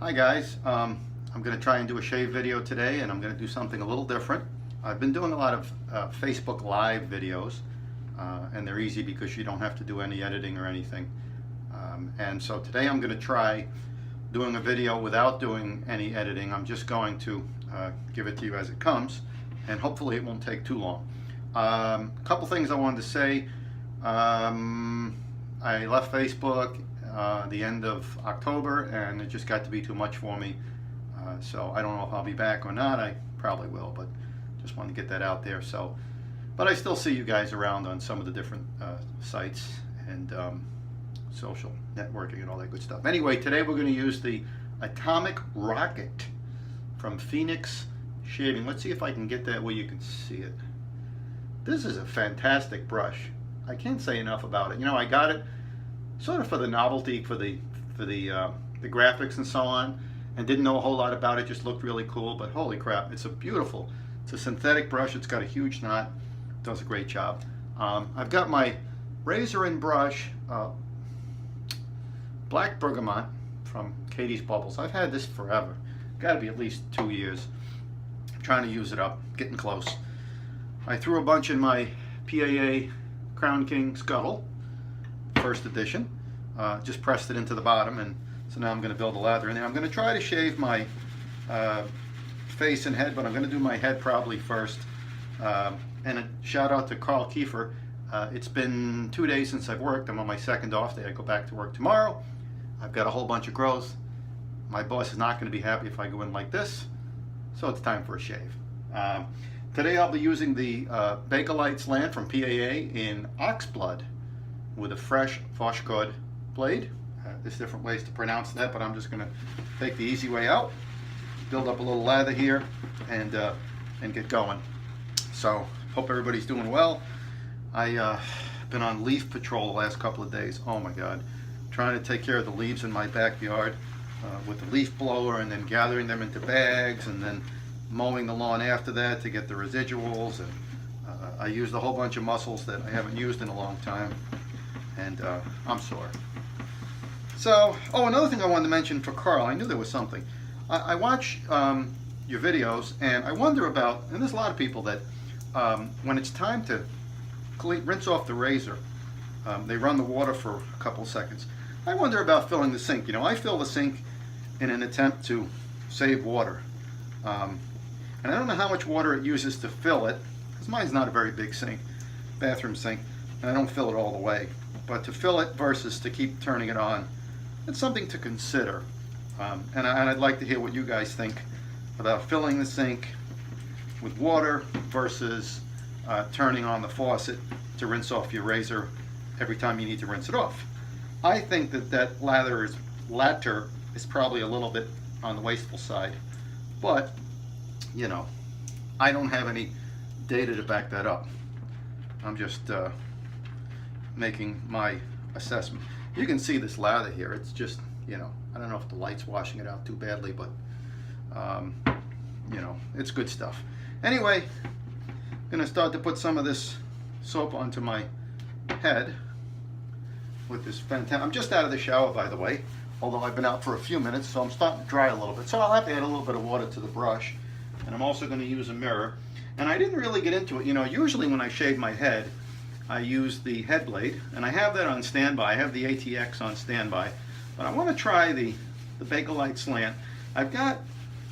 Hi guys, I'm going to try and do a shave video today, and I'm going to do something a little different. I've been doing a lot of Facebook Live videos, and they're easy because you don't have to do any editing or anything. And so today I'm going to try doing a video without doing any editing. I'm just going to give it to you as it comes, and hopefully it won't take too long. A couple things I wanted to say. I left Facebook the end of October, and it just got to be too much for me. So I don't know if I'll be back or not. I probably will, but just wanted to get that out there. So, but I still see you guys around on some of the different sites and social networking and all that good stuff. Anyway, today we're going to use the Atomic Rocket from Phoenix Shaving. Let's see if I can get that where you can see it. This is a fantastic brush. I can't say enough about it. You know, I got it sort of for the novelty, for the graphics and so on, and didn't know a whole lot about it. Just looked really cool. But holy crap, it's a synthetic brush. It's got a huge knot. Does a great job. I've got my razor and brush, Black Bergamot from Katie's Bubbles. I've had this forever. Got to be at least 2 years. I'm trying to use it up, getting close. I threw a bunch in my PAA Crown King Scuttle, first edition. Just pressed it into the bottom, and so now I'm going to build a lather in there. I'm going to try to shave my face and head, but I'm going to do my head probably first. And a shout out to Carl Kiefer. It's been 2 days since I've worked. I'm on my second off day. I go back to work tomorrow. I've got a whole bunch of growth. My boss is not going to be happy if I go in like this, so it's time for a shave. Today I'll be using the Bakelite Slant from PAA in Oxblood with a fresh Foshcod blade. There's different ways to pronounce that, but I'm just going to take the easy way out, build up a little lather here, and get going. So hope everybody's doing well. I've been on leaf patrol the last couple of days. Oh my God, trying to take care of the leaves in my backyard with the leaf blower, and then gathering them into bags, and then mowing the lawn after that to get the residuals. And I used a whole bunch of muscles that I haven't used in a long time, and I'm sore. So, oh, another thing I wanted to mention for Carl, I knew there was something. I watch your videos, and I wonder about, and there's a lot of people that when it's time to rinse off the razor, they run the water for a couple seconds. I wonder about filling the sink. You know, I fill the sink in an attempt to save water. And I don't know how much water it uses to fill it, because mine's not a very big sink, bathroom sink, and I don't fill it all the way. But to fill it versus to keep turning it on, it's something to consider. And I'd like to hear what you guys think about filling the sink with water versus turning on the faucet to rinse off your razor every time you need to rinse it off. I think that lather is probably a little bit on the wasteful side, but you know, I don't have any data to back that up. I'm just making my assessment. You can see this lather here. It's just, you know, I don't know if the light's washing it out too badly, but you know, it's good stuff. Anyway, I'm gonna start to put some of this soap onto my head with this fantastic. I'm just out of the shower, by the way, although I've been out for a few minutes, so I'm starting to dry a little bit. So I'll have to add a little bit of water to the brush. And I'm also going to use a mirror. And I didn't really get into it. You know, usually when I shave my head, I use the head blade, and I have that on standby. I have the ATX on standby. But I want to try the Bakelite Slant. I've got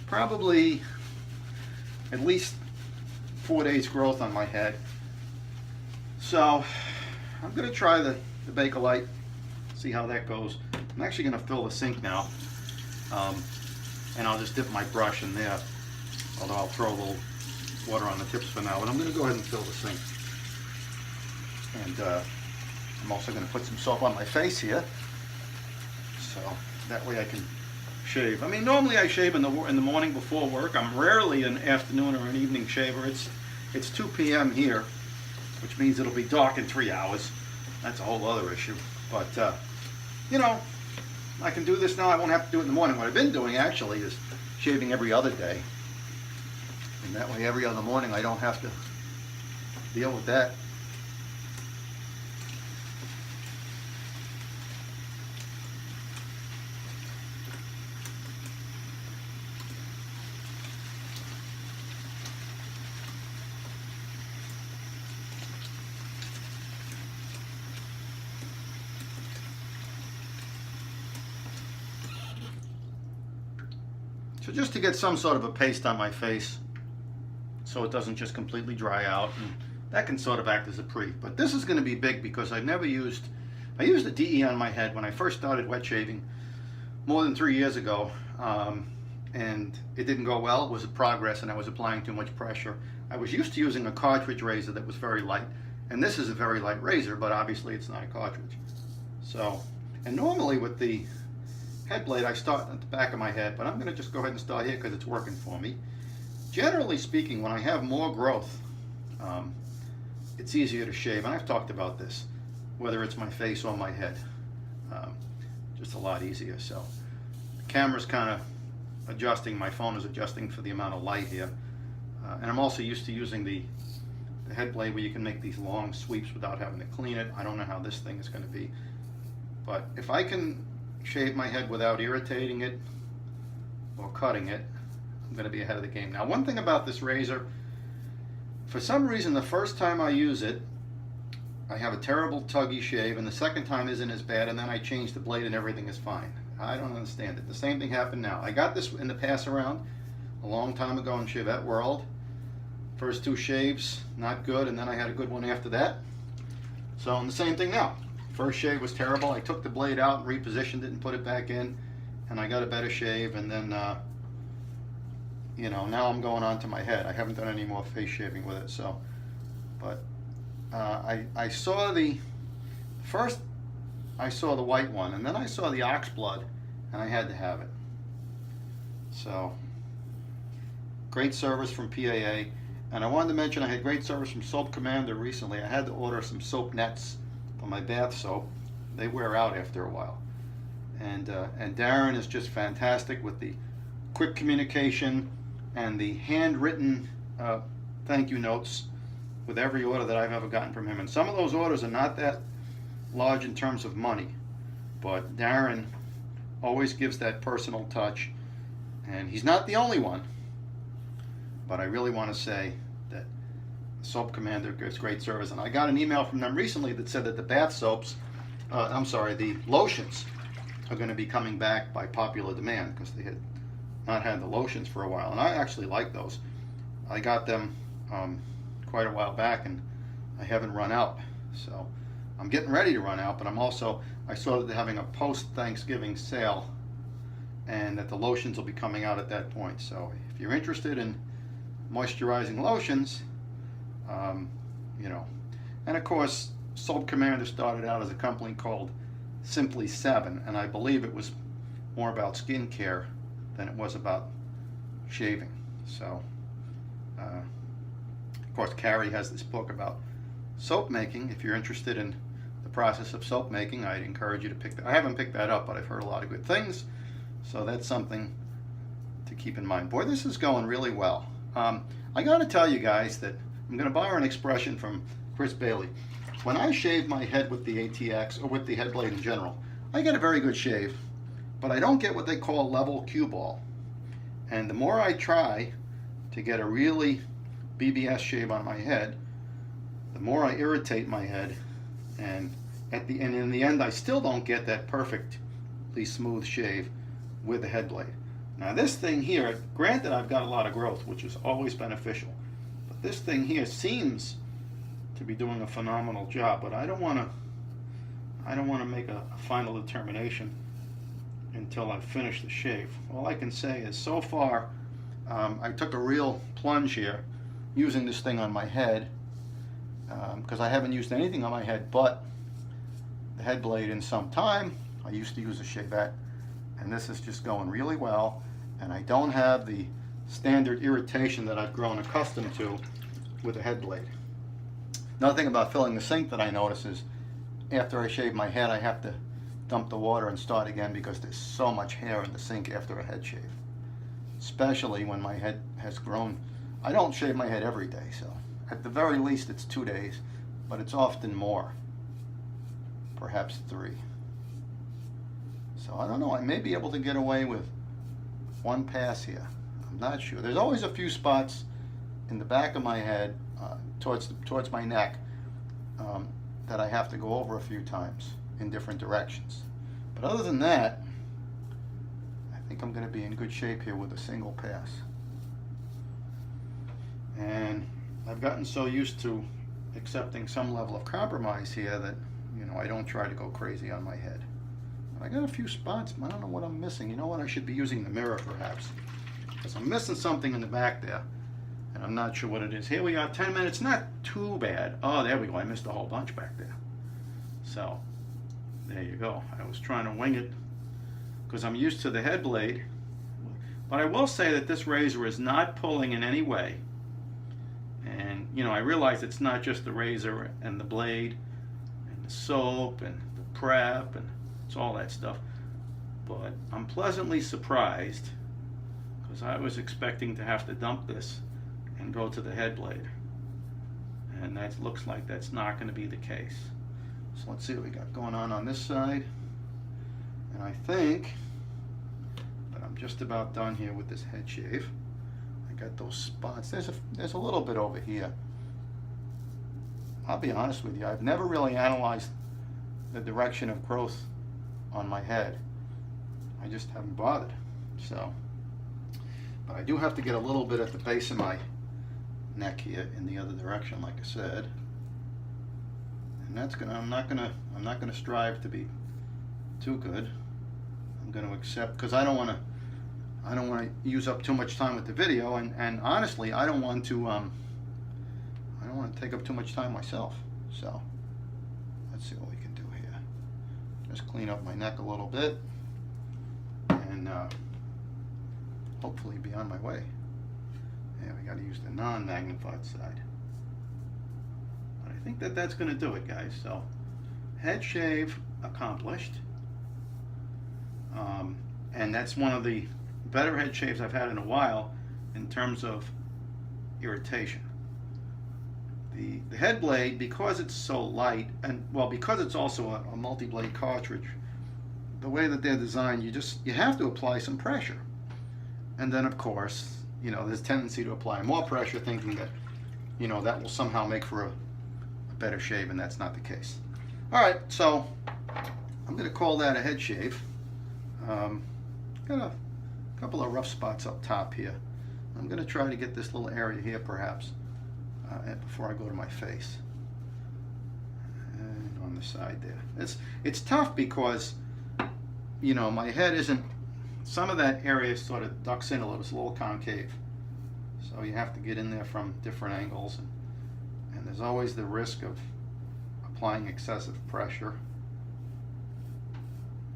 probably at least 4 days growth on my head. So I'm going to try the Bakelite, see how that goes. I'm actually going to fill the sink now. And I'll just dip my brush in there. Although I'll throw a little water on the tips for now. But I'm going to go ahead and fill the sink. And I'm also going to put some soap on my face here, so that way I can shave. I mean, normally I shave in the morning before work. I'm rarely an afternoon or an evening shaver. It's 2 p.m. here, which means it'll be dark in 3 hours. That's a whole other issue. But you know, I can do this now. I won't have to do it in the morning. What I've been doing actually is shaving every other day. And that way every other morning I don't have to deal with that. So just to get some sort of a paste on my face so it doesn't just completely dry out, and that can sort of act as a pre. But this is going to be big because I used a DE on my head when I first started wet shaving more than 3 years ago, and it didn't go well. It was a progress and I was applying too much pressure. I was used to using a cartridge razor that was very light, and this is a very light razor, but obviously it's not a cartridge. So, and normally with the head blade I start at the back of my head, but I'm going to just go ahead and start here because it's working for me. Generally speaking, when I have more growth, it's easier to shave, and I've talked about this, whether it's my face or my head, just a lot easier. So the camera's kind of adjusting, my phone is adjusting for the amount of light here, and I'm also used to using the head blade where you can make these long sweeps without having to clean it. I don't know how this thing is going to be, but if I can shave my head without irritating it or cutting it, I'm going to be ahead of the game. Now, one thing about this razor, for some reason the first time I use it I have a terrible tuggy shave, and the second time isn't as bad, and then I change the blade and everything is fine. I don't understand it. The same thing happened now. I got this in the pass around a long time ago in Chevette World. First 2 shaves, not good, and then I had a good one after that. So, and the same thing now. First shave was terrible. I took the blade out and repositioned it and put it back in, and I got a better shave, and then, you know, now I'm going on to my head. I haven't done any more face shaving with it, so, but I saw first I saw the white one, and then I saw the ox blood, and I had to have it. So, great service from PAA. And I wanted to mention I had great service from Soap Commander recently. I had to order some soap nets for my bath soap. They wear out after a while. And Darren is just fantastic with the quick communication and the handwritten thank you notes with every order that I've ever gotten from him. And some of those orders are not that large in terms of money, but Darren always gives that personal touch, and he's not the only one. But I really want to say that Soap Commander gives great service. And I got an email from them recently that said that the bath soaps, the lotions are going to be coming back by popular demand because they had not had the lotions for a while. And I actually like those. I got them quite a while back, and I haven't run out. So I'm getting ready to run out, but I saw that they're having a post-Thanksgiving sale, and that the lotions will be coming out at that point. So if you're interested in moisturizing lotions, you know, and of course Soap Commander started out as a company called Simply 7, and I believe it was more about skincare than it was about shaving. So of course Carrie has this book about soap making. If you're interested in the process of soap making, I'd encourage you to pick that. I haven't picked that up, but I've heard a lot of good things, so that's something to keep in mind. Boy, this is going really well. I got to tell you guys that I'm going to borrow an expression from Chris Bailey. When I shave my head with the ATX, or with the head blade in general, I get a very good shave, but I don't get what they call level cue ball. And the more I try to get a really BBS shave on my head, the more I irritate my head, and in the end I still don't get that perfectly smooth shave with the head blade. Now this thing here, granted I've got a lot of growth, which is always beneficial, but this thing here seems to be doing a phenomenal job. But I don't want to make a final determination until I've finished the shave. All I can say is so far I took a real plunge here using this thing on my head, because I haven't used anything on my head but the head blade in some time. I used to use a Chevette, and this is just going really well, and I don't have the standard irritation that I've grown accustomed to with a head blade. Another thing about filling the sink that I notice is after I shave my head, I have to dump the water and start again because there's so much hair in the sink after a head shave, especially when my head has grown. I don't shave my head every day, so at the very least it's 2 days, but it's often more, perhaps 3. So I don't know, I may be able to get away with one pass here. I'm not sure. There's always a few spots in the back of my head, towards my neck, that I have to go over a few times in different directions. But other than that, I think think I'm going to be in good shape here with a single pass. And I've gotten so used to accepting some level of compromise here that, you know, I don't try to go crazy on my head. But I got a few spots. I don't know what I'm missing. You know what? I should be using the mirror perhaps, because I'm missing something in the back there, and I'm not sure what it is. Here we are, 10 minutes, not too bad. Oh, there we go. I missed a whole bunch back there. So, there you go. I was trying to wing it because I'm used to the head blade. But I will say that this razor is not pulling in any way. And, you know, I realize it's not just the razor and the blade and the soap and the prep and it's all that stuff. But I'm pleasantly surprised because I was expecting to have to dump this and go to the head blade. And that looks like that's not going to be the case. So let's see what we got going on this side. And I think that I'm just about done here with this head shave. I got those spots. There's a little bit over here. I'll be honest with you, I've never really analyzed the direction of growth on my head. I just haven't bothered. So, but I do have to get a little bit at the base of my neck here in the other direction, like I said. And that's I'm not gonna strive to be too good. I'm gonna accept, because I don't want to use up too much time with the video, and honestly, I don't want to take up too much time myself. So let's see what we can do here. Just clean up my neck a little bit, and hopefully be on my way. Yeah, we got to use the non-magnified side. But I think that that's going to do it, guys. So head shave accomplished. And that's one of the better head shaves I've had in a while in terms of irritation. The head blade, because it's so light, and well, because it's also a multi-blade cartridge, the way that they're designed, you have to apply some pressure. And then of course, you know, there's a tendency to apply more pressure thinking that, you know, that will somehow make for a better shave, and that's not the case. All right, so I'm going to call that a head shave. Got a couple of rough spots up top here. I'm going to try to get this little area here perhaps before I go to my face. And on the side there. It's tough because, you know, my head isn't, some of that area sort of ducks in a little, it's a little concave. So you have to get in there from different angles, and there's always the risk of applying excessive pressure.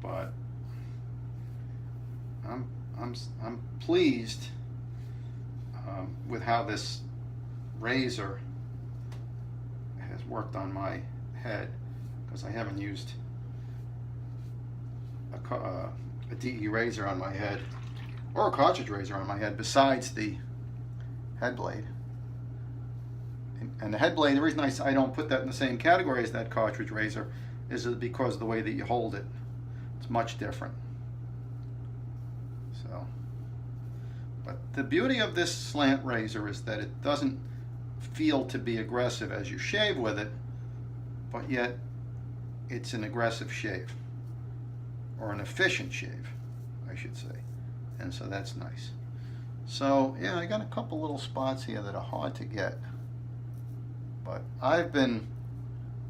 But I'm pleased with how this razor has worked on my head, because I haven't used a DE razor on my head or a cartridge razor on my head besides the head blade. And the head blade, the reason I don't put that in the same category as that cartridge razor is because of the way that you hold it. It's much different. So, but the beauty of this slant razor is that it doesn't feel to be aggressive as you shave with it, but yet it's an aggressive shave, or an efficient shave, I should say. And so that's nice. So yeah, I got a couple little spots here that are hard to get, but I've been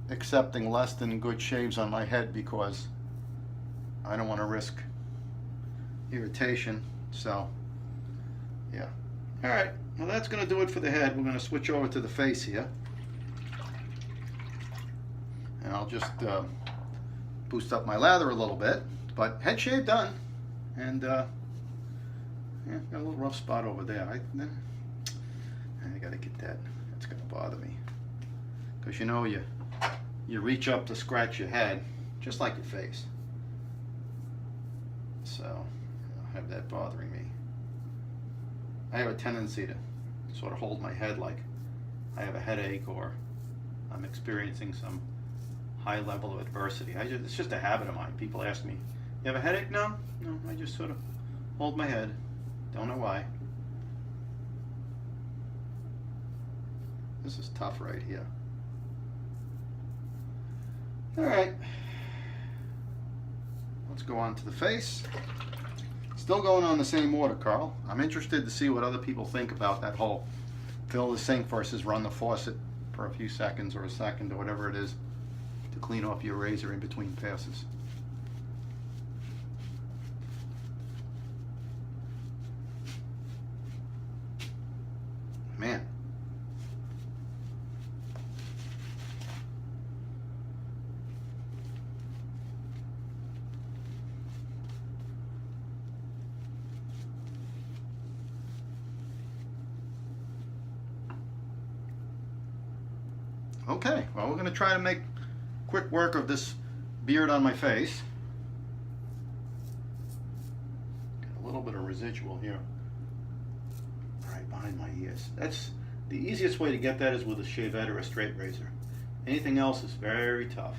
accepting less than good shaves on my head because I don't want to risk irritation. So yeah. All right, well, that's going to do it for the head. We're going to switch over to the face here, and I'll just boost up my lather a little bit. But head shave done, and yeah, got a little rough spot over there. I got to get that. That's going to bother me, because you know, you reach up to scratch your head just like your face, so I'll have that bothering me. I have a tendency to sort of hold my head like I have a headache or I'm experiencing some high level of adversity. It's just a habit of mine. People ask me, you have a headache? No, I just sort of hold my head. Don't know why. This is tough right here. All right, let's go on to the face. Still going on the same order, Carl. I'm interested to see what other people think about that whole fill the sink versus run the faucet for a few seconds or a second or whatever it is to clean off your razor in between passes. Man. Okay, well, we're going to try to make quick work of this beard on my face. Got a little bit of residual here, right behind my ears. That's the easiest way to get that is with a shavette or a straight razor. Anything else is very tough,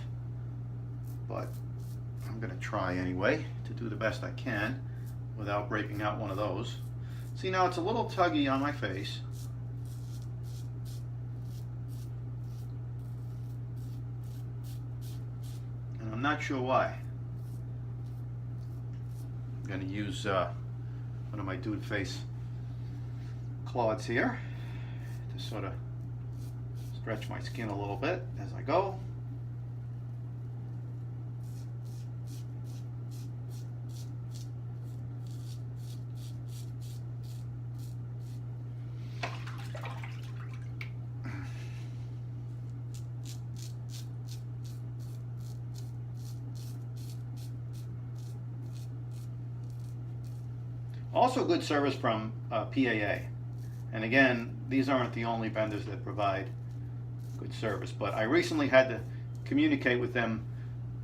but I'm going to try anyway to do the best I can without breaking out one of those. See, now it's a little tuggy on my face. I'm not sure why. I'm going to use one of my Dude Face cloths here to sort of stretch my skin a little bit as I go. Also good service from PAA. And again, these aren't the only vendors that provide good service, but I recently had to communicate with them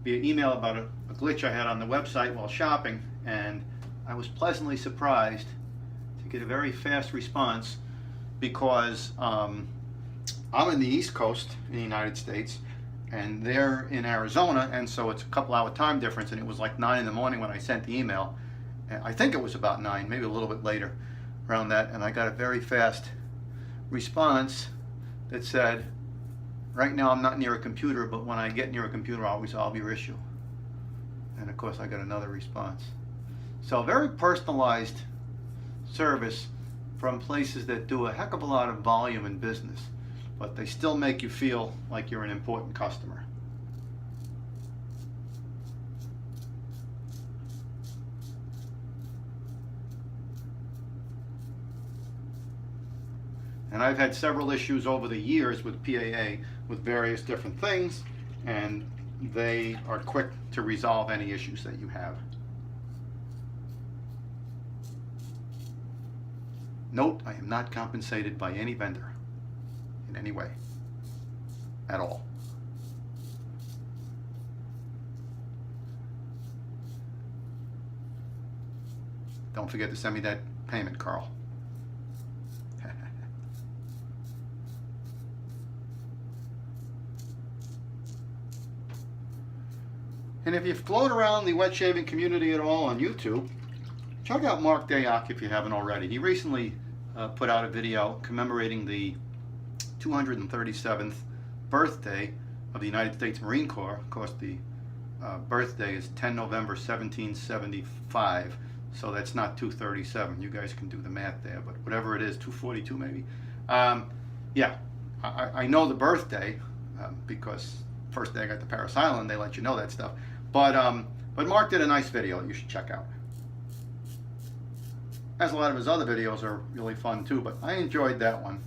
via email about a glitch I had on the website while shopping, and I was pleasantly surprised to get a very fast response because I'm in the East Coast in the United States and they're in Arizona, and so it's a couple hour time difference, and it was like 9 in the morning when I sent the email. I think it was about 9, maybe a little bit later around that, and I got a very fast response that said, right now I'm not near a computer, but when I get near a computer I'll resolve your issue. And of course I got another response. So very personalized service from places that do a heck of a lot of volume in business, but they still make you feel like you're an important customer. And I've had several issues over the years with PAA with various different things, and they are quick to resolve any issues that you have. Note, I am not compensated by any vendor in any way at all. Don't forget to send me that payment, Carl. And if you float around the wet shaving community at all on YouTube, check out Mark Dayak if you haven't already. He recently put out a video commemorating the 237th birthday of the United States Marine Corps. Of course, the birthday is 10 November 1775, so that's not 237. You guys can do the math there, but whatever it is, 242 maybe. Yeah, I know the birthday because first day I got to Paris Island, they let you know that stuff. But Mark did a nice video that you should check out. As a lot of his other videos are really fun too, but I enjoyed that one.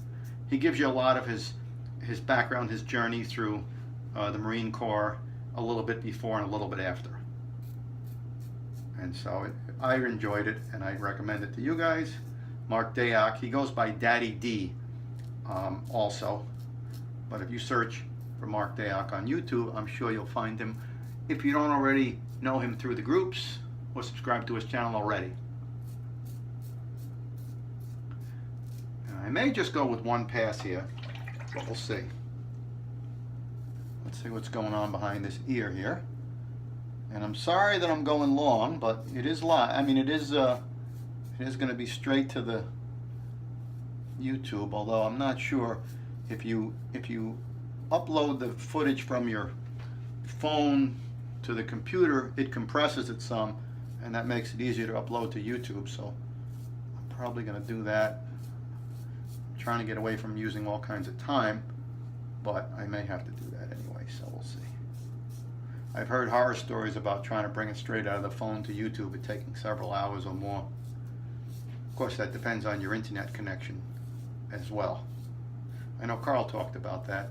He gives you a lot of his background, his journey through the Marine Corps, a little bit before and a little bit after. And so I enjoyed it, and I recommend it to you guys. Mark Dayak, he goes by Daddy D also, but if you search for Mark Dayak on YouTube, I'm sure you'll find him if you don't already know him through the groups or subscribe to his channel already. I may just go with one pass here, but we'll see. Let's see what's going on behind this ear here. And I'm sorry that I'm going long, but it is live. I mean, it is going to be straight to the YouTube. Although I'm not sure if you upload the footage from your phone to the computer, it compresses it some, and that makes it easier to upload to YouTube, so I'm probably going to do that. I'm trying to get away from using all kinds of time, but I may have to do that anyway, so we'll see. I've heard horror stories about trying to bring it straight out of the phone to YouTube and taking several hours or more. Of course, that depends on your internet connection as well. I know Carl talked about that,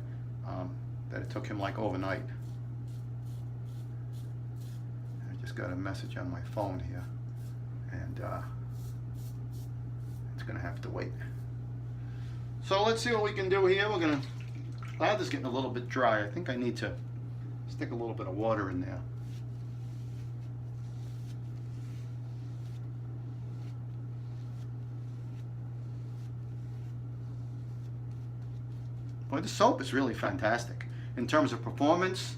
that it took him like overnight. I just got a message on my phone here, and it's going to have to wait. So let's see what we can do here. We're going to, lather is getting a little bit dry. I think I need to stick a little bit of water in there. Well, the soap is really fantastic in terms of performance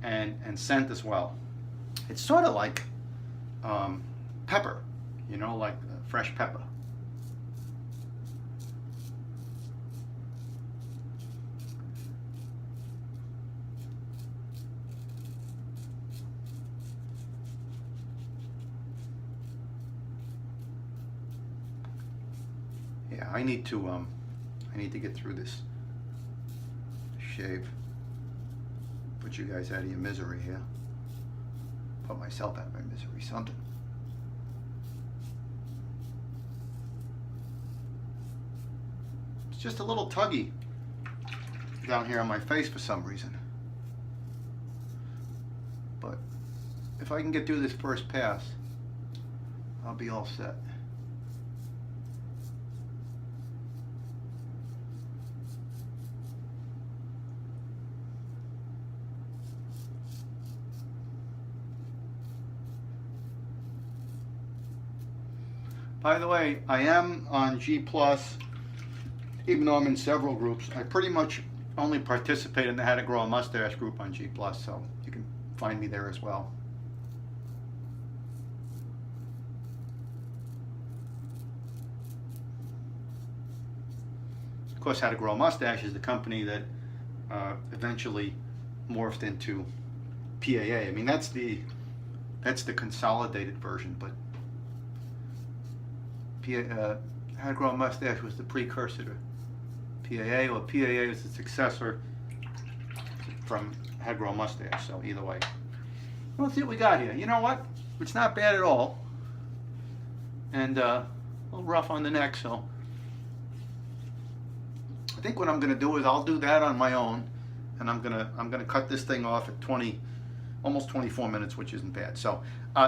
and scent as well. It's sort of like pepper, you know, like fresh pepper. Yeah, I need to get through this shave. Put you guys out of your misery here. Put myself out of my misery, something. It's just a little tuggy down here on my face for some reason. But if I can get through this first pass, I'll be all set. By the way, I am on G+, even though I'm in several groups. I pretty much only participate in the How to Grow a Mustache group on G+, so you can find me there as well. Of course, How to Grow a Mustache is the company that eventually morphed into PAA. I mean, that's the consolidated version, but How to Grow a Mustache was the precursor to PAA, or PAA is the successor from How to Grow a Mustache, so either way. Well, let's see what we got here. You know what? It's not bad at all. And a little rough on the neck, so I think what I'm going to do is I'll do that on my own, and I'm gonna cut this thing off at almost 24 minutes, which isn't bad. So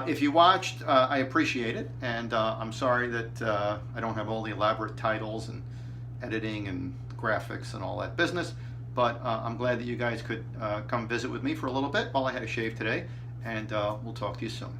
if you watched, I appreciate it, and I'm sorry that I don't have all the elaborate titles and editing and graphics and all that business, but I'm glad that you guys could come visit with me for a little bit while I had a shave today, and we'll talk to you soon.